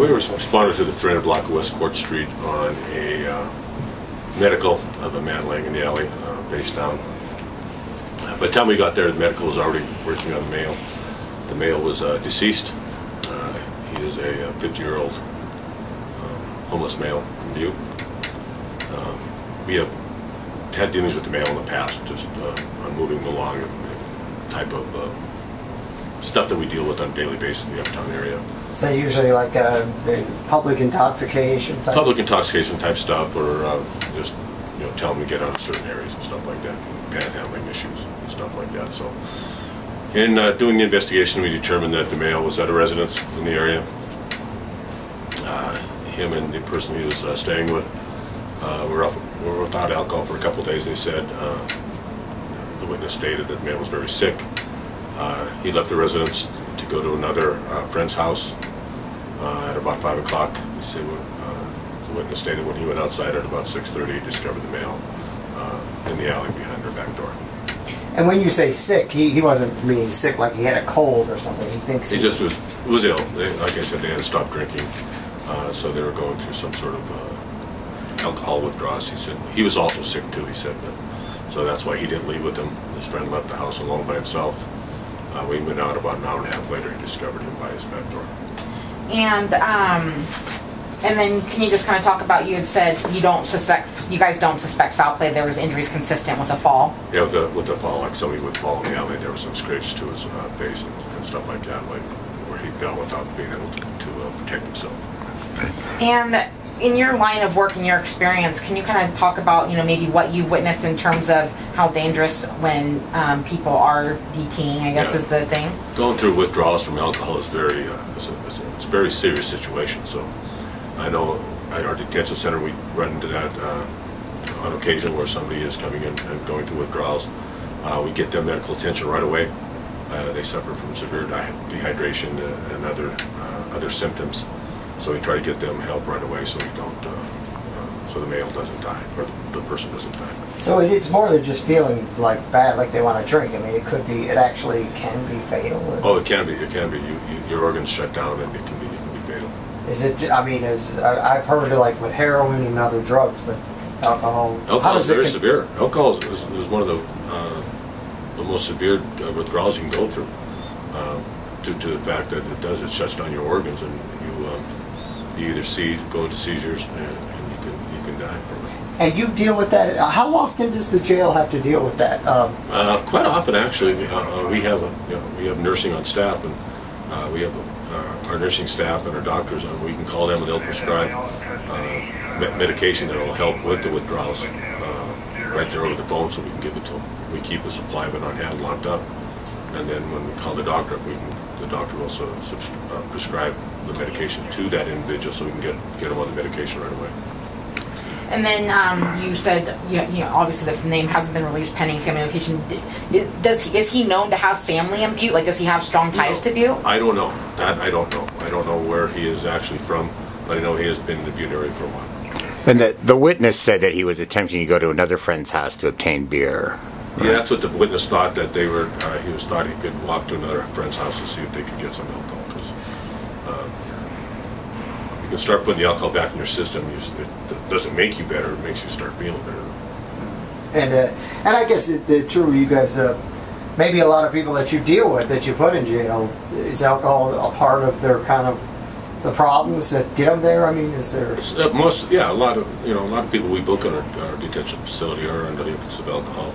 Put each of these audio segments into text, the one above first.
we responded to the 300 block of West Court Street on a medical of a man laying in the alley, face down. By the time we got there, the medical was already working on the male. The male was deceased. He is a 50-year-old homeless male from Butte. We have had dealings with the male in the past, just on moving him along and the type of stuff that we deal with on a daily basis in the uptown area. So usually like public intoxication type? Public intoxication type stuff, or just tell them to get out of certain areas and stuff like that, panhandling issues and stuff like that. So in doing the investigation, we determined that the male was at a residence in the area. Him and the person he was staying with were without alcohol for a couple of days. They said the witness stated that the male was very sick. He left the residence to go to another friend's house at about 5 o'clock. He said the witness stated when he went outside at about 6:30, he discovered the male in the alley behind their back door. And when you say sick, he wasn't meaning sick like he had a cold or something. He thinks he just was ill. Like I said, they had to stop drinking, so they were going through some sort of alcohol withdrawals. He said he was also sick too. He said that, so that's why he didn't leave with them. His friend left the house alone by himself. We went out about an hour and a half later. He discovered him by his back door. And then can you just kind of talk about, you had said you guys don't suspect foul play. There was injuries consistent with a fall. Yeah, with the fall, like somebody would fall in the alley. There were some scrapes to his face and stuff like that, like where he fell without being able to protect himself. And in your line of work, in your experience, can you kind of talk about maybe what you've witnessed in terms of how dangerous when people are DTing, I guess, is the thing? Going through withdrawals from alcohol is it's a very serious situation. So I know at our detention center we run into that on occasion where somebody is coming in and going through withdrawals. We get them medical attention right away. They suffer from severe dehydration and other symptoms. So we try to get them help right away so we don't, so the male doesn't die, or the person doesn't die. So it's more than just feeling like bad, like they want to drink. I mean, it actually can be fatal. Oh, it can be. Your organs shut down and it can be fatal. Is it? I mean, I've heard of like with heroin and other drugs, but alcohol. Alcohol is very severe. Alcohol is one of the most severe withdrawals you can go through, due to the fact that it shuts down your organs and you either go into seizures and you can die from it. And you deal with that. How often does the jail have to deal with that? Quite often, actually. We have nursing on staff, and we have our nursing staff and our doctors, and we can call them and they'll prescribe medication that will help with the withdrawals right there over the phone, so we can give it to them. We keep a supply of it on hand, locked up, and then when we call the doctor, the doctor will also prescribe the medication to that individual, so we can get them on the medication right away. And then you said, obviously the name hasn't been released pending family location. Is he known to have family in Butte? Like, does he have strong ties to Butte? I don't know. That I don't know. I don't know where he is actually from, but I know he has been in the Butte area for a while. And the witness said that he was attempting to go to another friend's house to obtain beer. Right? Yeah, that's what the witness thought, that they were. Thought he could walk to another friend's house to see if they could get some alcohol, because you can start putting the alcohol back in your system. It doesn't make you better; it makes you start feeling better. And I guess true, you guys, maybe a lot of people that you deal with, that you put in jail, is alcohol a part of their kind of the problems that get them there? I mean, is there a lot of people we book in our detention facility are under the influence of alcohol.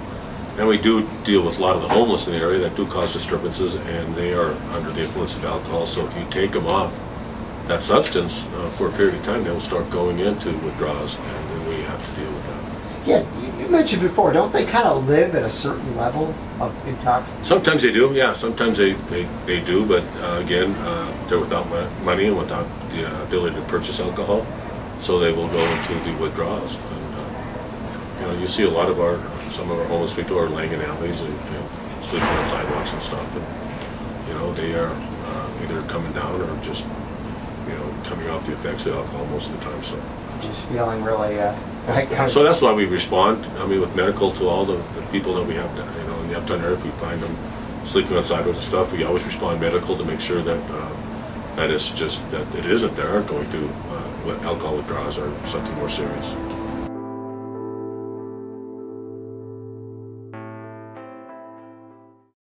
And we do deal with a lot of the homeless in the area that do cause disturbances, and they are under the influence of alcohol. So if you take them off that substance for a period of time, they will start going into withdrawals, and then we have to deal with that. Yeah, you mentioned before, don't they kind of live at a certain level of intoxication? Sometimes they do, yeah. Sometimes they do, but again, they're without money and without the ability to purchase alcohol, so they will go into the withdrawals. And you see a lot of some of our homeless people are laying in alleys and sleeping on sidewalks and stuff, and they are either coming down or just coming off the effects of alcohol most of the time. So just feeling really so that's why we respond, with medical to all the people that we have in the uptown area. If we find them sleeping on sidewalks and stuff, we always respond medical to make sure that That is just that it isn't. They aren't going to alcohol withdrawals or something more serious.